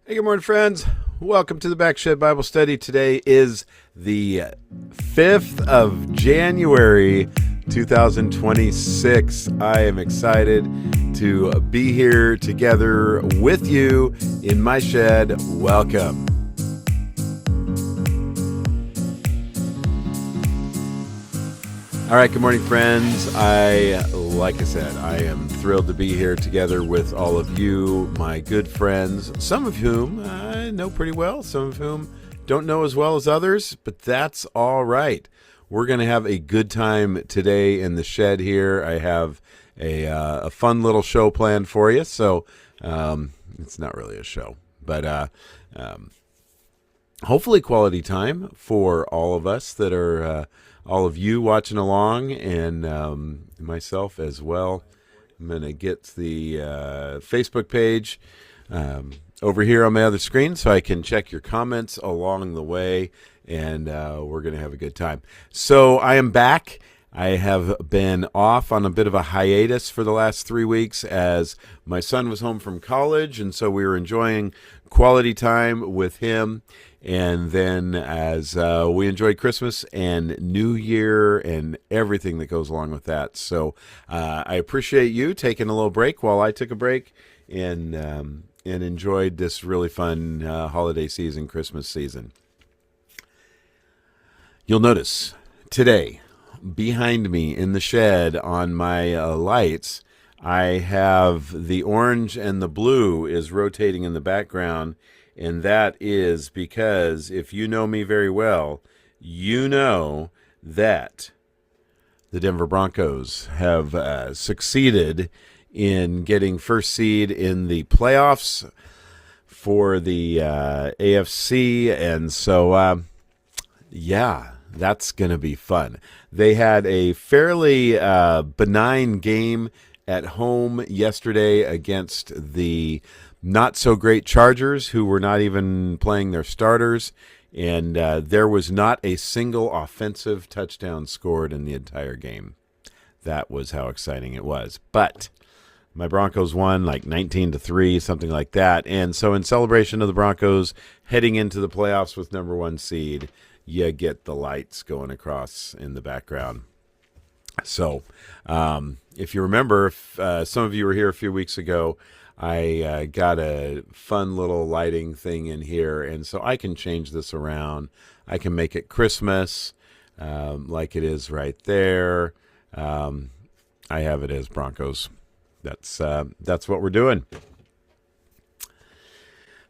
Hey, good morning, friends. Welcome to the Backshed Bible Study. Today is the 5th of January, 2026. I am excited to be here together with you in my shed. Welcome. All right, good morning, friends. Like I said, I am thrilled to be here together with all of you, my good friends, some of whom I know pretty well, some of whom don't know as well as others, but that's all right. We're going to have a good time today in the shed here. I have a fun little show planned for you, so it's not really a show, but hopefully quality time for all of us that are all of you watching along, and myself as well. I'm going to get the Facebook page over here on my other screen so I can check your comments along the way, and we're going to have a good time. So I am back. I have been off on a bit of a hiatus for the last 3 weeks as my son was home from college, and so we were enjoying quality time with him. And then as we enjoyed Christmas and New Year and everything that goes along with that. So I appreciate you taking a little break while I took a break and enjoyed this really fun holiday season, Christmas season. You'll notice today, behind me in the shed on my lights, I have the orange and the blue is rotating in the background. And that is because if you know me very well, you know that the Denver Broncos have succeeded in getting first seed in the playoffs for the AFC. And so, yeah, that's going to be fun. They had a fairly benign game at home yesterday against the not so great Chargers, who were not even playing their starters, and there was not a single offensive touchdown scored in the entire game. That was how exciting it was. But my Broncos won like 19-3, something like that. And so in celebration of the Broncos heading into the playoffs with number one seed, you get the lights going across in the background. So if you remember, if some of you were here a few weeks ago, I got a fun little lighting thing in here, and so I can change this around. I can make it Christmas, like it is right there. I have it as Broncos. That's what we're doing.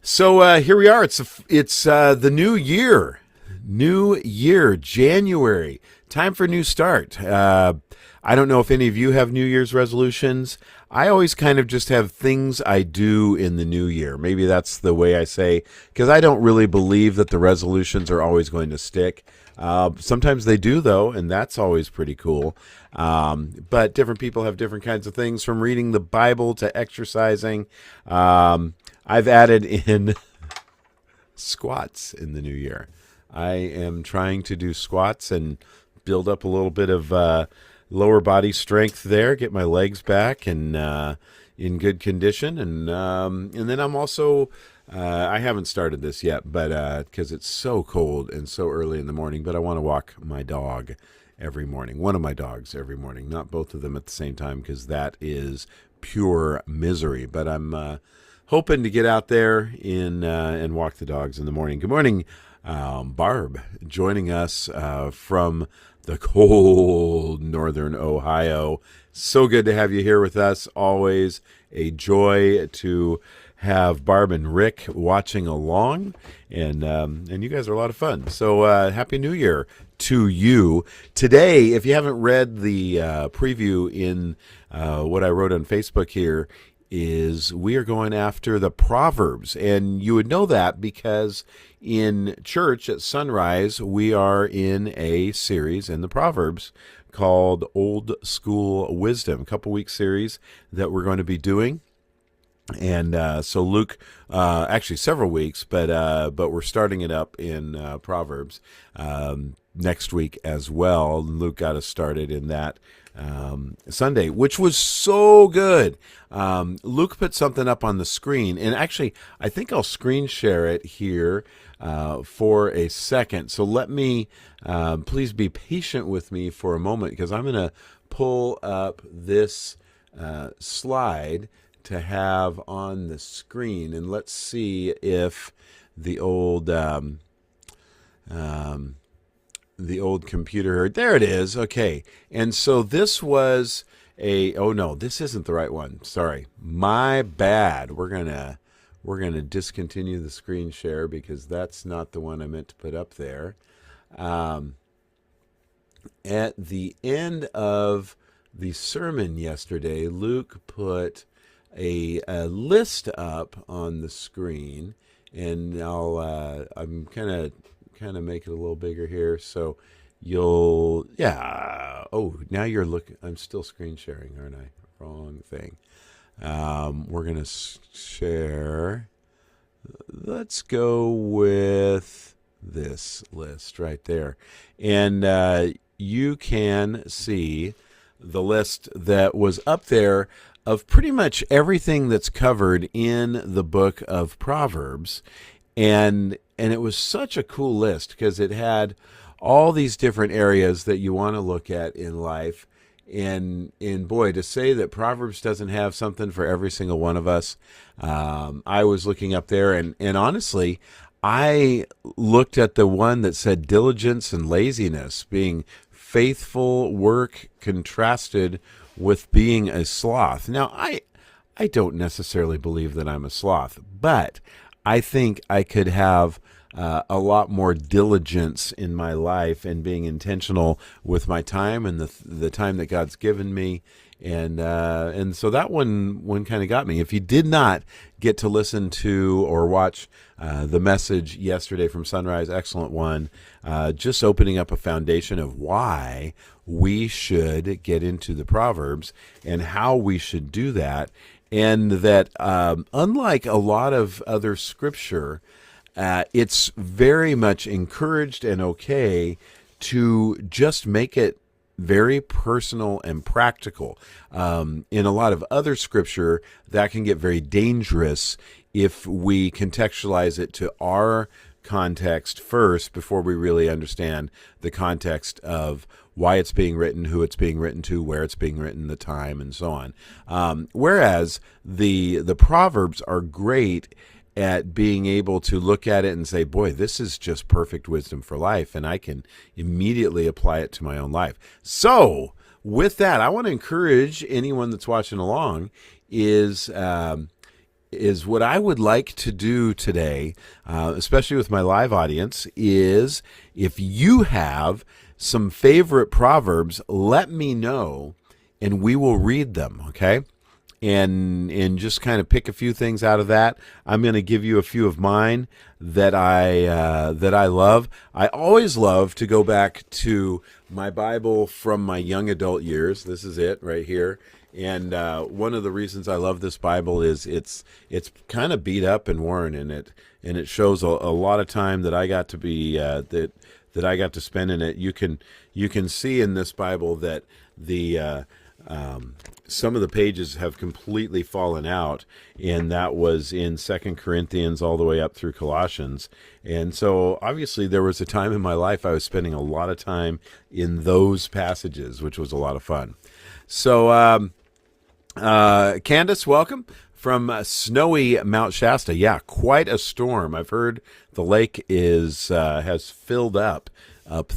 So here we are. It's the new year. New year, January. Time for a new start. I don't know if any of you have New Year's resolutions. I always kind of just have things I do in the new year. Maybe that's the way I say, because I don't really believe that the resolutions are always going to stick. Sometimes they do, though, and that's always pretty cool. But different people have different kinds of things, from reading the Bible to exercising. I've added in squats in the new year. I am trying to do squats and build up a little bit of lower body strength there, get my legs back and in good condition, and then I'm also I haven't started this yet, but because it's so cold and so early in the morning, but I want to walk my dog every morning, one of my dogs every morning, not both of them at the same time, because that is pure misery. But I'm hoping to get out there and walk the dogs in the morning. Good morning, Barb, joining us from the cold northern Ohio. So good to have you here with us. Always a joy to have Barb and Rick watching along, and you guys are a lot of fun. So Happy New Year to you. Today, if you haven't read the preview in what I wrote on Facebook here, is we are going after the Proverbs. And you would know that because in church at Sunrise, we are in a series in the Proverbs called Old School Wisdom, a couple-week series that we're going to be doing. And so Luke, actually several weeks, but we're starting it up in Proverbs. next week as well. Luke got us started in that Sunday, which was so good. Luke put something up on the screen, and actually, I think I'll screen share it here for a second. So let me, please be patient with me for a moment, because I'm going to pull up this slide to have on the screen, and let's see if the old computer. There it is. Okay. And so this was oh no, this isn't the right one. Sorry. My bad. We're going to discontinue the screen share because that's not the one I meant to put up there. At the end of the sermon yesterday, Luke put a list up on the screen, and I'm kind of make it a little bigger here, so oh, now you're looking. I'm still screen sharing, aren't I? Wrong thing. We're gonna share. Let's go with this list right there, and you can see the list that was up there of pretty much everything that's covered in the book of Proverbs. And it was such a cool list because it had all these different areas that you want to look at in life. And boy, to say that Proverbs doesn't have something for every single one of us, I was looking up there, and honestly, I looked at the one that said diligence and laziness, being faithful work contrasted with being a sloth. Now, I don't necessarily believe that I'm a sloth, but I think I could have a lot more diligence in my life and being intentional with my time and the time that God's given me. And so that one kind of got me. If you did not get to listen to or watch the message yesterday from Sunrise, excellent one, just opening up a foundation of why we should get into the Proverbs and how we should do that. And that unlike a lot of other scripture, it's very much encouraged and okay to just make it very personal and practical. In a lot of other scripture, that can get very dangerous if we contextualize it to our context first before we really understand the context of why it's being written, who it's being written to, where it's being written, the time, and so on. Whereas the Proverbs are great at being able to look at it and say, boy, this is just perfect wisdom for life, and I can immediately apply it to my own life. So with that, I want to encourage anyone that's watching along is what I would like to do today, especially with my live audience, is if you have some favorite Proverbs, let me know, and we will read them, okay? And just kind of pick a few things out of that. I'm going to give you a few of mine that I love. I always love to go back to my Bible from my young adult years. This is it right here. And one of the reasons I love this Bible is it's kind of beat up and worn, and it shows a lot of time that I got to be that I got to spend in it. You can see in this Bible that the some of the pages have completely fallen out, and that was in 2 Corinthians all the way up through Colossians. And so obviously there was a time in my life I was spending a lot of time in those passages, which was a lot of fun. So Candace, welcome from snowy Mount Shasta. Yeah, quite a storm. I've heard the lake has filled up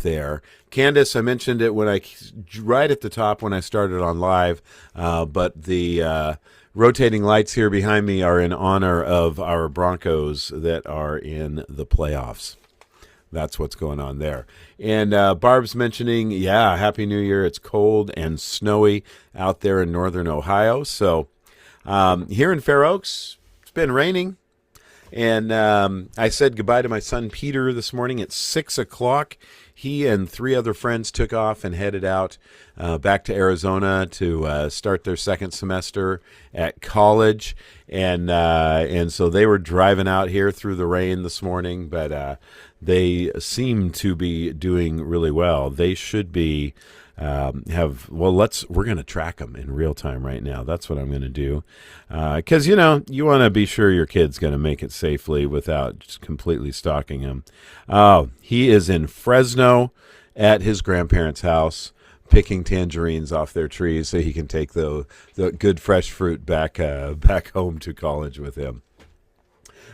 there. Candace, I mentioned it right at the top when I started on live, but the rotating lights here behind me are in honor of our Broncos that are in the playoffs. That's what's going on there. And Barb's mentioning, yeah, Happy New Year. It's cold and snowy out there in northern Ohio. So here in Fair Oaks, it's been raining. And I said goodbye to my son Peter this morning at 6 o'clock. He and three other friends took off and headed out back to Arizona to start their second semester at college, and so they were driving out here through the rain this morning, but they seem to be doing really well. They should be we're going to track them in real time right now. That's what I'm going to do. Because, you want to be sure your kid's going to make it safely without just completely stalking him. Oh, he is in Fresno at his grandparents' house picking tangerines off their trees so he can take the good fresh fruit back home to college with him.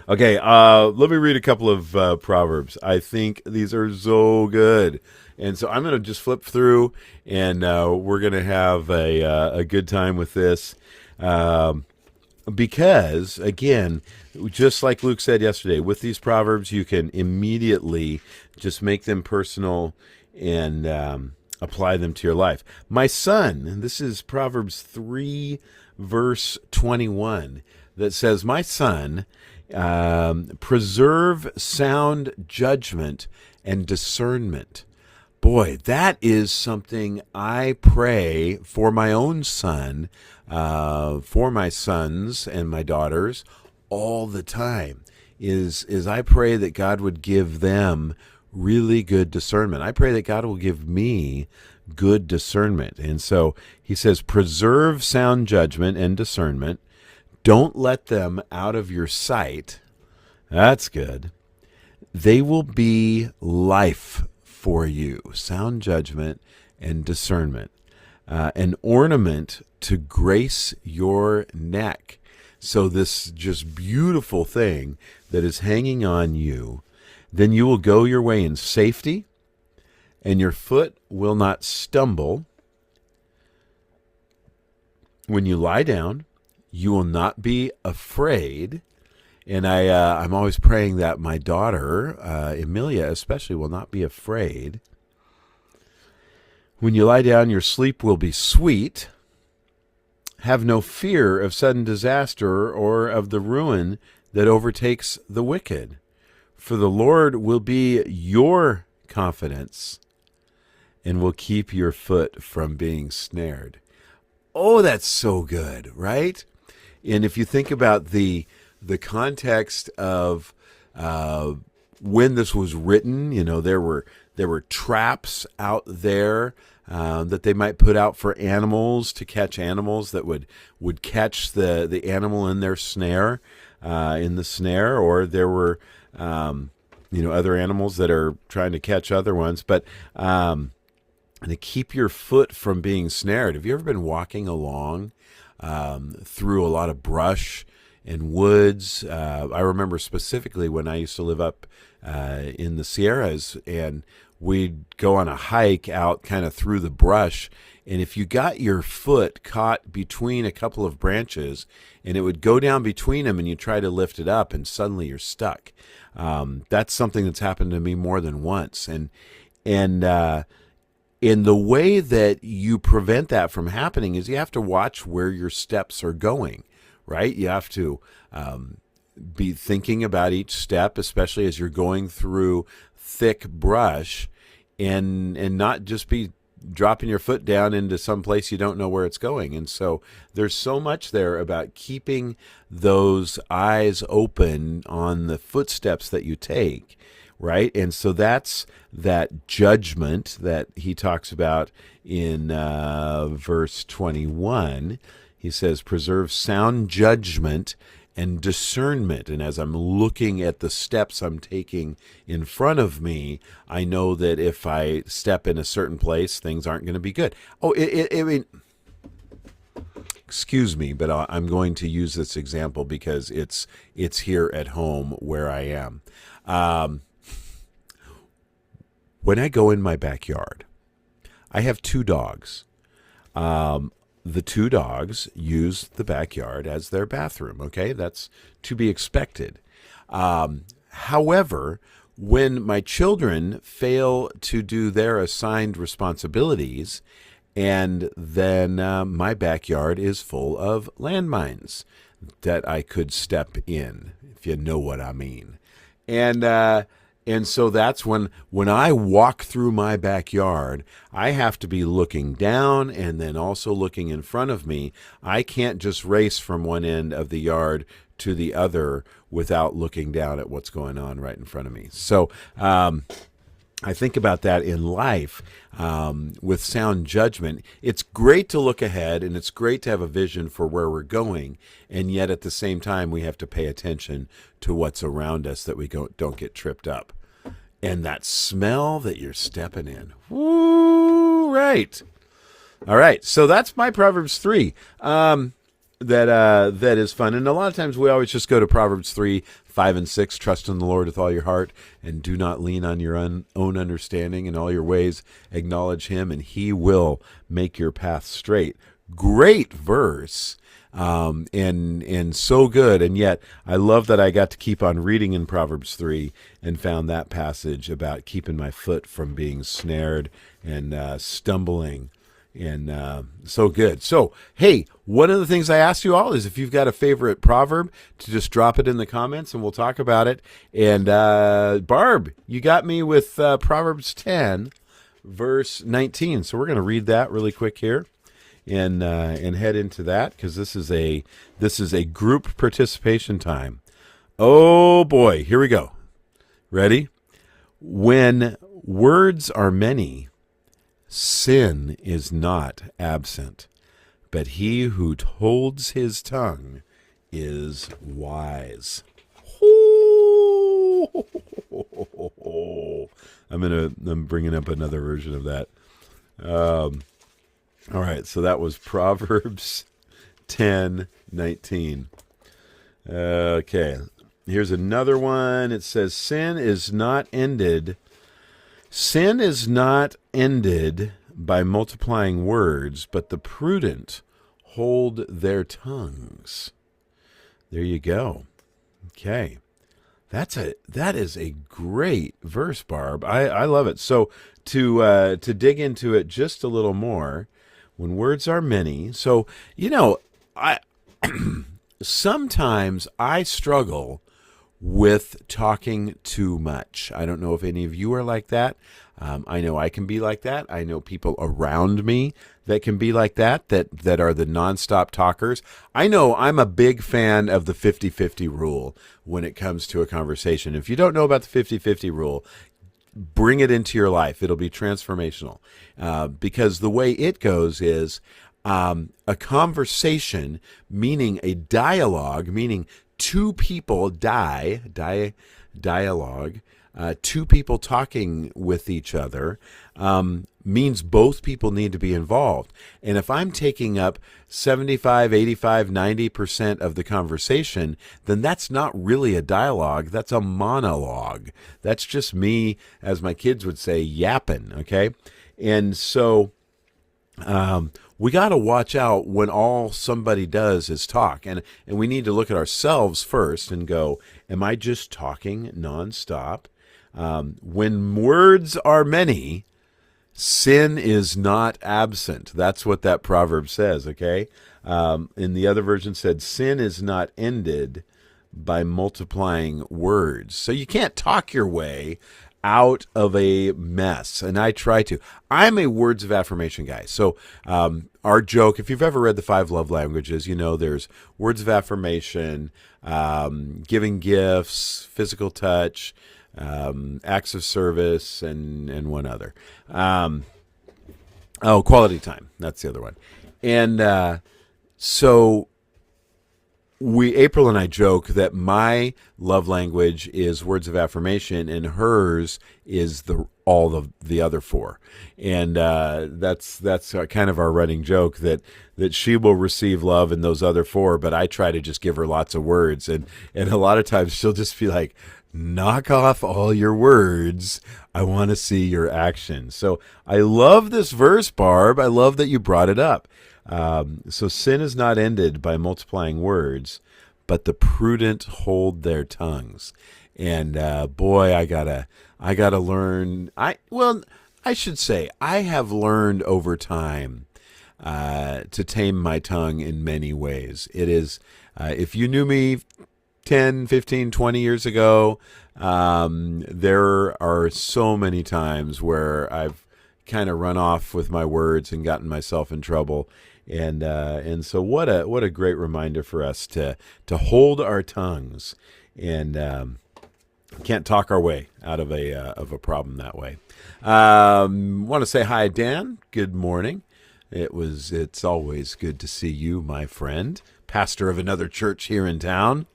Okay, let me read a couple of Proverbs. I think these are so good. And so I'm going to just flip through, and we're going to have a good time with this. Because, again, just like Luke said yesterday, with these Proverbs, you can immediately just make them personal and apply them to your life. My son, this is Proverbs 3, verse 21, that says, "My son, preserve sound judgment and discernment." Boy, that is something I pray for my own son, for my sons and my daughters all the time, is I pray that God would give them really good discernment. I pray that God will give me good discernment. And so he says, preserve sound judgment and discernment. Don't let them out of your sight. That's good. They will be life for you. Sound judgment and discernment. An ornament to grace your neck. So this just beautiful thing that is hanging on you, then you will go your way in safety, and your foot will not stumble. When you lie down, you will not be afraid. And I'm always praying that my daughter, Emilia especially, will not be afraid. When you lie down, your sleep will be sweet. Have no fear of sudden disaster or of the ruin that overtakes the wicked. For the Lord will be your confidence and will keep your foot from being snared. Oh, that's so good, right? And if you think about the context of when this was written, there were traps out there that they might put out for animals to catch animals that would catch the animal in their snare, or there were other animals that are trying to catch other ones, but to keep your foot from being snared. Have you ever been walking along through a lot of brush and woods? I remember specifically when I used to live up in the Sierras, and we'd go on a hike out kind of through the brush, and if you got your foot caught between a couple of branches, and it would go down between them, and you try to lift it up, and suddenly you're stuck. That's something that's happened to me more than once, and in the way that you prevent that from happening is you have to watch where your steps are going. Right? You have to be thinking about each step, especially as you're going through thick brush, and not just be dropping your foot down into some place you don't know where it's going. And so there's so much there about keeping those eyes open on the footsteps that you take, right? And so that's that judgment that he talks about in verse 21. He says, preserve sound judgment and discernment. And as I'm looking at the steps I'm taking in front of me, I know that if I step in a certain place, things aren't going to be good. Excuse me, but I'm going to use this example because it's here at home where I am. When I go in my backyard, I have two dogs. The two dogs use the backyard as their bathroom, okay? That's to be expected. However, when my children fail to do their assigned responsibilities, and then my backyard is full of landmines that I could step in. if you know what I mean. And so that's when I walk through my backyard, I have to be looking down and then also looking in front of me. I can't just race from one end of the yard to the other without looking down at what's going on right in front of me. So I think about that in life with sound judgment. It's great to look ahead, and it's great to have a vision for where we're going, and yet at the same time we have to pay attention to what's around us that we don't get tripped up. And that smell that you're stepping in. Woo, right. All right, so that's my Proverbs 3. That is fun. And a lot of times we always just go to Proverbs 3, 5, and 6. Trust in the Lord with all your heart, and do not lean on your own understanding. In all your ways acknowledge him, and he will make your path straight. Great verse, and so good. And yet I love that I got to keep on reading in Proverbs 3 and found that passage about keeping my foot from being snared and stumbling. And so good. So, hey, one of the things I asked you all is if you've got a favorite proverb, to just drop it in the comments and we'll talk about it. And Barb, you got me with Proverbs 10, verse 19. So we're going to read that really quick here and head into that, because this is a group participation time. Oh boy, here we go. Ready? When words are many, sin is not absent, but he who holds his tongue is wise. I'm bringing up another version of that. All right, so that was Proverbs 10:19. Okay, here's another one. It says, Sin is not ended by multiplying words, but the prudent hold their tongues. There you go. Okay. That is a great verse, Barb. I love it. So to dig into it just a little more, when words are many, so I sometimes I struggle with talking too much. I don't know if any of you are like that. I know I can be like that. I know people around me that can be like that are the nonstop talkers. I know I'm a big fan of the 50-50 rule when it comes to a conversation. If you don't know about the 50-50 rule, bring it into your life. It'll be transformational, because the way it goes is a conversation, meaning a dialogue, meaning two people dialogue, two people talking with each other, means both people need to be involved. And if I'm taking up 75, 85, 90% of the conversation, then that's not really a dialogue. That's a monologue. That's just me, as my kids would say, yapping. Okay. And so, we got to watch out when all somebody does is talk. And we need to look at ourselves first and go, am I just talking nonstop? When words are many, sin is not absent. That's what that proverb says, okay? In the other version said, sin is not ended by multiplying words. So you can't talk your way out of a mess, and I try to. I'm a words of affirmation guy. So our joke, if you've ever read the 5 love languages, there's words of affirmation, giving gifts, physical touch, acts of service, and one other. Quality time. That's the other one. And so April and I joke that my love language is words of affirmation, and hers is all of the other 4. And that's kind of our running joke that she will receive love in those other 4, but I try to just give her lots of words, and a lot of times she'll just be like, knock off all your words. I want to see your action. So I love this verse, Barb. I love that you brought it up. So sin is not ended by multiplying words, but the prudent hold their tongues. And boy, I gotta learn. I should say I have learned over time to tame my tongue in many ways. It is if you knew me 10, 15, 20 years ago. There are so many times where I've kind of run off with my words and gotten myself in trouble. And so what a great reminder for us to hold our tongues and can't talk our way out of a problem that way. Want to say hi, Dan. Good morning. It's always good to see you, my friend, pastor of another church here in town.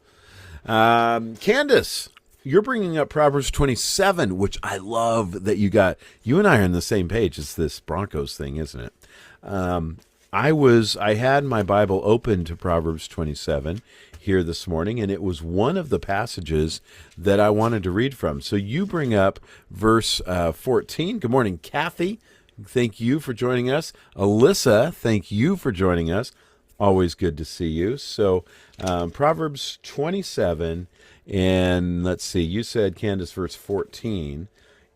Candace, you're bringing up Proverbs 27, which I love that you got. You and I are on the same page. It's this Broncos thing, isn't it? I had my Bible open to Proverbs 27 here this morning, and it was one of the passages that I wanted to read from. So you bring up verse 14. Good morning, Kathy. Thank you for joining us. Alyssa, thank you for joining us. Always good to see you. So Proverbs 27, and let's see, you said, Candace, verse 14,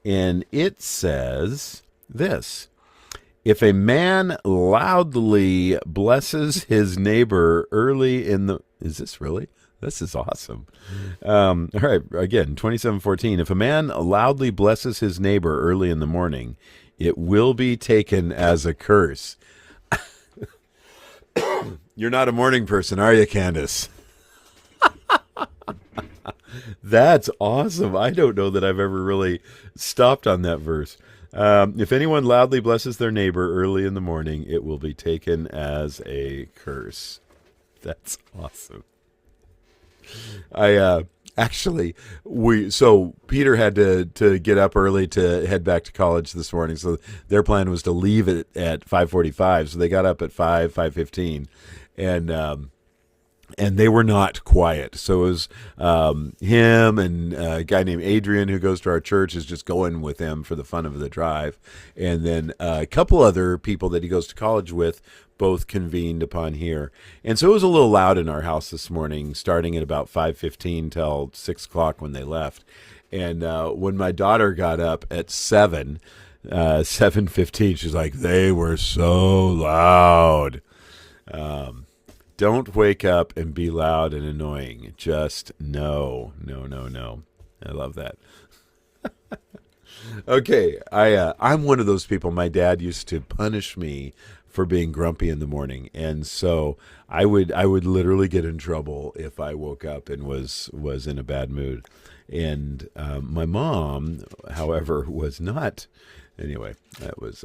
and it says this: if a man loudly blesses his neighbor early in the... Is this really? This is awesome. All right, again, 27:14. If a man loudly blesses his neighbor early in the morning, it will be taken as a curse. You're not a morning person, are you, Candace? That's awesome. I don't know that I've ever really stopped on that verse. If anyone loudly blesses their neighbor early in the morning, it will be taken as a curse. That's awesome. So Peter had to get up early to head back to college this morning. So their plan was to leave at 5:45. So they got up at 5:15, and they were not quiet. So it was him and a guy named Adrian, who goes to our church, is just going with him for the fun of the drive. And then a couple other people that he goes to college with both convened upon here. And so it was a little loud in our house this morning, starting at about 5:15 till 6 o'clock when they left. And when my daughter got up at 7:15, she's like, they were so loud. Don't wake up and be loud and annoying. Just no. I love that. Okay, I'm one of those people. My dad used to punish me for being grumpy in the morning, and so I would literally get in trouble if I woke up and was in a bad mood. And my mom, however, was not. Anyway, it was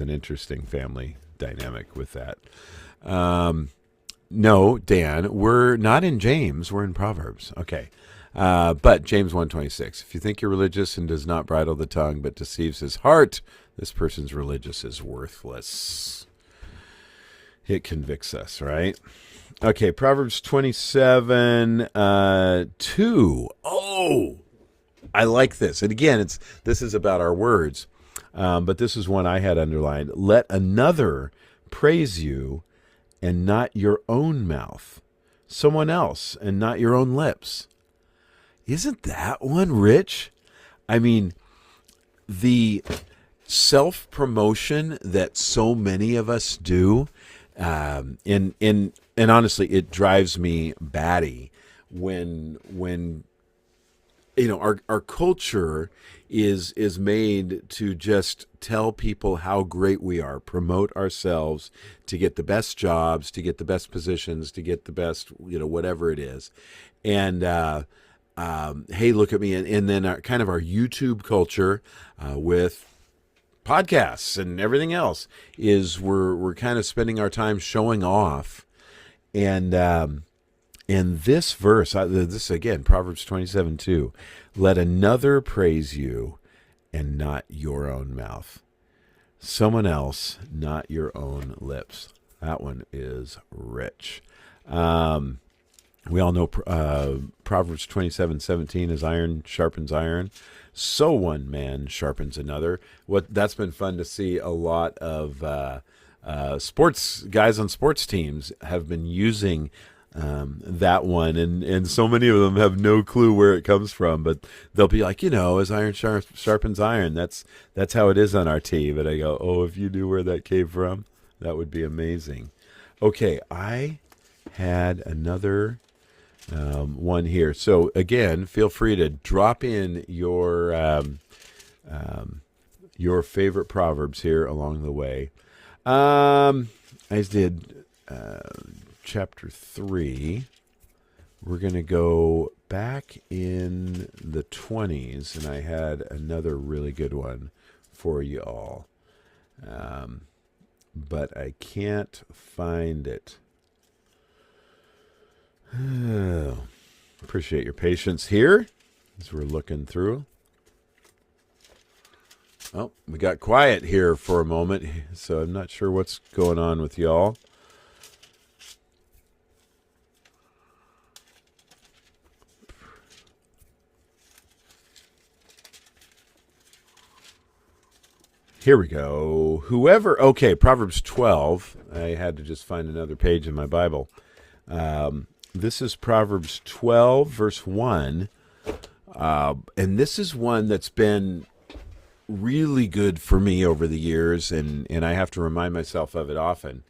an interesting family dynamic with that. No, Dan, we're not in James. We're in Proverbs. Okay. But James 1:26. If you think you're religious and does not bridle the tongue but deceives his heart, this person's religious is worthless. It convicts us, right? Okay, Proverbs 27, 2. Oh, I like this. And again, this is about our words. But this is one I had underlined. Let another praise you and not your own mouth. Someone else and not your own lips. Isn't that one rich? I mean, the self-promotion that so many of us do, and honestly, it drives me batty when our culture is made to just tell people how great we are, promote ourselves to get the best jobs, to get the best positions, to get the best, whatever it is. And hey, look at me. And then our YouTube culture with podcasts and everything else is we're kind of spending our time showing off. And in this verse, this again, Proverbs 27:2, let another praise you and not your own mouth. Someone else, not your own lips. That one is rich. We all know Proverbs 27:17 is iron sharpens iron. So one man sharpens another. That's been fun to see. A lot of sports guys on sports teams have been using that one, and so many of them have no clue where it comes from, but they'll be like, as iron sharpens iron, that's how it is on our team. And I go, oh, if you knew where that came from, that would be amazing. Okay, I had another one here. So again, feel free to drop in your favorite Proverbs here along the way. I did chapter 3. We're going to go back in the 20s, and I had another really good one for you all. But I can't find it. Appreciate your patience here as we're looking through. Oh, we got quiet here for a moment, so I'm not sure what's going on with y'all. Here we go. Proverbs 12. I had to just find another page in my Bible. This is Proverbs 12, verse 1. And this is one that's been really good for me over the years, and I have to remind myself of it often.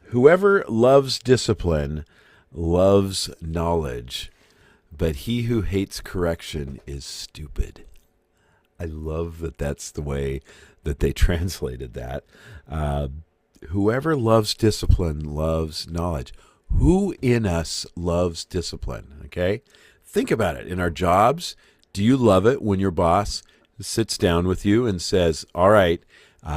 Whoever loves discipline loves knowledge, but he who hates correction is stupid. I love that that's the way that they translated that. Whoever loves discipline loves knowledge. Who in us loves discipline? Okay? Think about it. In our jobs, do you love it when your boss sits down with you and says, all right,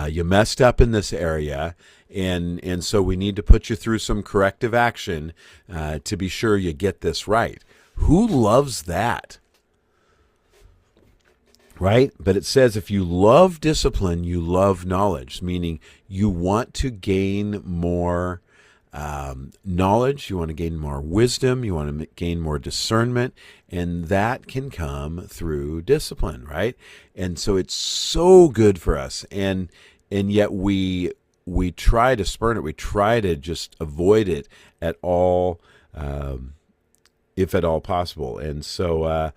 you messed up in this area, and so we need to put you through some corrective action to be sure you get this right? Who loves that? Right? But it says if you love discipline, you love knowledge, meaning you want to gain more knowledge, you want to gain more wisdom, you want to gain more discernment, and that can come through discipline, right? And so it's so good for us, and yet we try to spurn it, we try to just avoid it at all, if at all possible. And so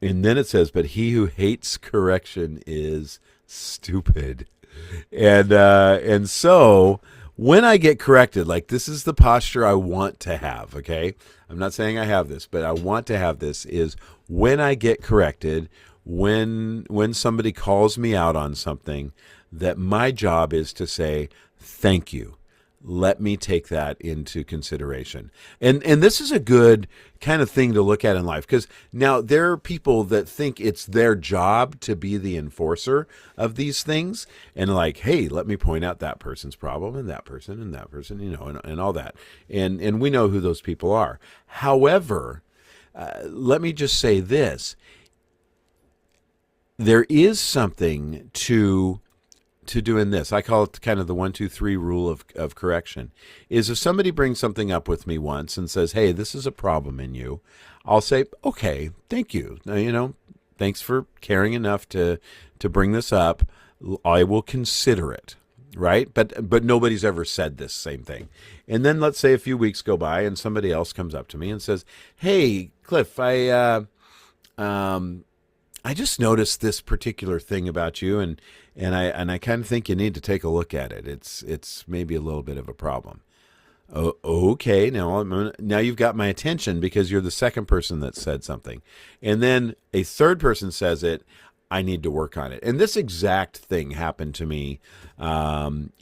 and then it says, but he who hates correction is stupid. And so when I get corrected, like, this is the posture I want to have, okay? I'm not saying I have this, but I want to have this, is when I get corrected, when somebody calls me out on something, that my job is to say, thank you. Let me take that into consideration. And this is a good kind of thing to look at in life, because now there are people that think it's their job to be the enforcer of these things, and like, hey, let me point out that person's problem and that person, and all that. And we know who those people are. However, let me just say this. There is something to doing this. I call it kind of the 1, 2, 3 rule of correction. Is if somebody brings something up with me once and says, hey, this is a problem in you, I'll say, okay, thank you. Now, thanks for caring enough to bring this up. I will consider it, right? But nobody's ever said this same thing. And then let's say a few weeks go by and somebody else comes up to me and says, hey, Cliff, I just noticed this particular thing about you, and I kind of think you need to take a look at it. It's maybe a little bit of a problem. Oh, okay, now you've got my attention because you're the second person that said something. And then a third person says it, I need to work on it. And this exact thing happened to me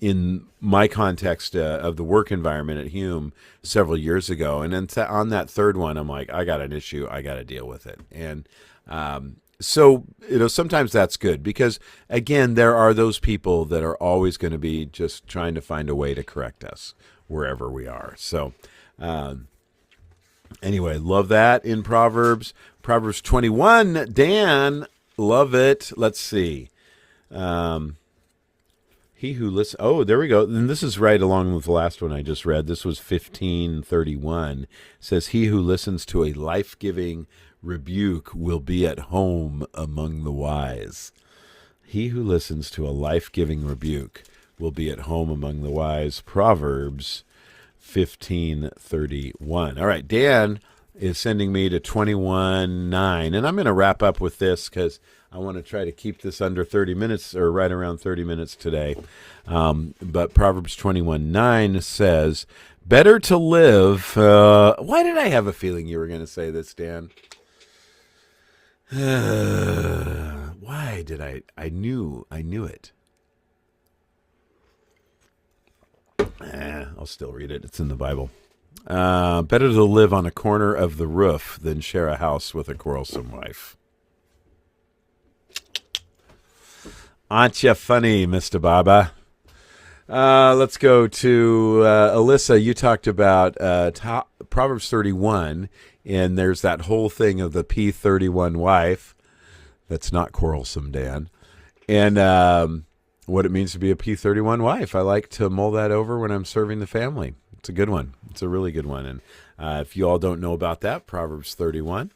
in my context of the work environment at Hume several years ago. And then on that third one, I'm like, I got an issue. I got to deal with it. And so, sometimes that's good because, again, there are those people that are always going to be just trying to find a way to correct us wherever we are. So, anyway, love that in Proverbs. Proverbs 21, Dan, love it. Let's see. He who listens. Oh, there we go. And this is right along with the last one I just read. This was 15:31. It says, he who listens to a life-giving rebuke will be at home among the wise. He who listens to a life-giving rebuke will be at home among the wise. Proverbs 15:31. All right, Dan is sending me to 21:9, and I'm going to wrap up with this because I want to try to keep this under 30 minutes or right around 30 minutes today. But Proverbs 21:9 says, Better to live. Why did I have a feeling you were going to say this, Dan? Why did I knew it. I'll still read it. It's in the Bible. Better to live on a corner of the roof than share a house with a quarrelsome wife. Aren't you funny, Mr. Baba? Let's go to Alyssa. You talked about Proverbs 31, and there's that whole thing of the P31 wife. That's not quarrelsome, Dan. And what it means to be a P31 wife. I like to mull that over when I'm serving the family. It's a good one. It's a really good one. And if you all don't know about that, Proverbs 31,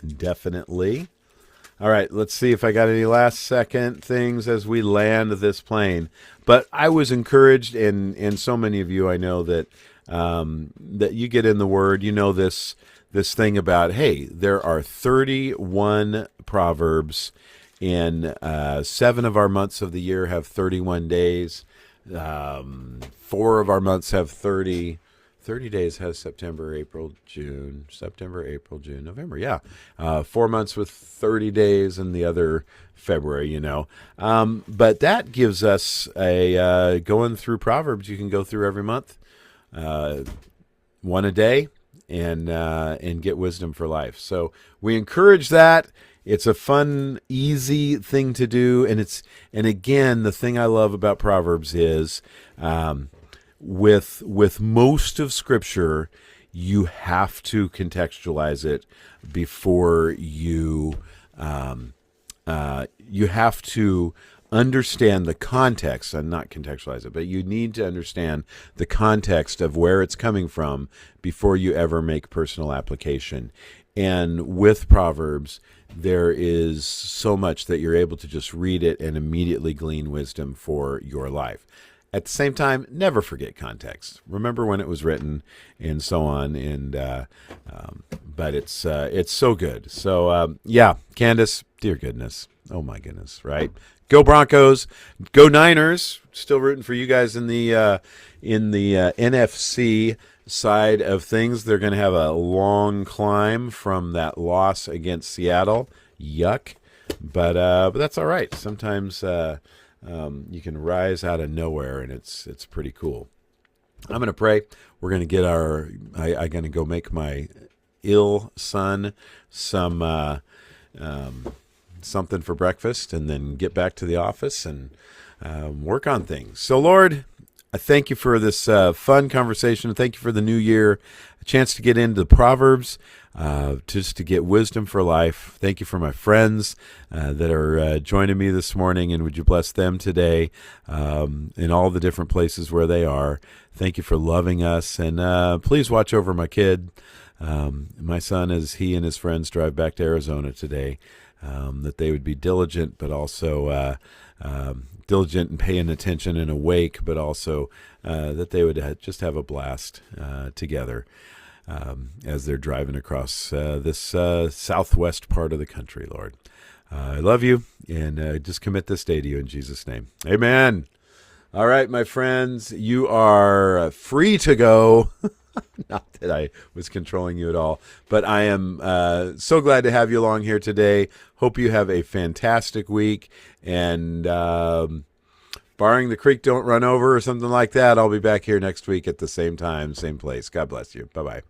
definitely. All right, let's see if I got any last second things as we land this plane. But I was encouraged, and so many of you I know that that you get in the Word. You know this thing about, hey, there are 31 Proverbs, and 7 of our months of the year have 31 days. 4 of our months have 30 days. Has September, April, June, November. Yeah. 4 months with 30 days, and the other February, But that gives us a going through Proverbs. You can go through every month, one a day, and get wisdom for life. So we encourage that. It's a fun, easy thing to do, and again, the thing I love about Proverbs is, with most of Scripture, you have to contextualize it before you have to understand the context, and not contextualize it, but you need to understand the context of where it's coming from before you ever make personal application. And with Proverbs, there is so much that you're able to just read it and immediately glean wisdom for your life. At the same time, never forget context. Remember when it was written, and so on. And but it's so good. So Candace, dear goodness, oh my goodness, right? Go Broncos, go Niners. Still rooting for you guys in the NFC side of things. They're going to have a long climb from that loss against Seattle. Yuck, but that's all right. Sometimes you can rise out of nowhere, and it's pretty cool. I'm going to pray. We're going to get I'm going to go make my ill son some something for breakfast, and then get back to the office and work on things. So, Lord, I thank you for this fun conversation. Thank you for the new year, a chance to get into the Proverbs, just to get wisdom for life. Thank you for my friends that are joining me this morning, and would you bless them today in all the different places where they are. Thank you for loving us, and please watch over my kid, my son, as he and his friends drive back to Arizona today, that they would be diligent, but also diligent and paying attention and awake, but also that they would just have a blast together as they're driving across this southwest part of the country, Lord. I love you, and just commit this day to you in Jesus' name. Amen. All right, my friends, you are free to go. Not that I was controlling you at all, but I am so glad to have you along here today. Hope you have a fantastic week, and barring the creek don't run over or something like that, I'll be back here next week at the same time, same place. God bless you. Bye-bye.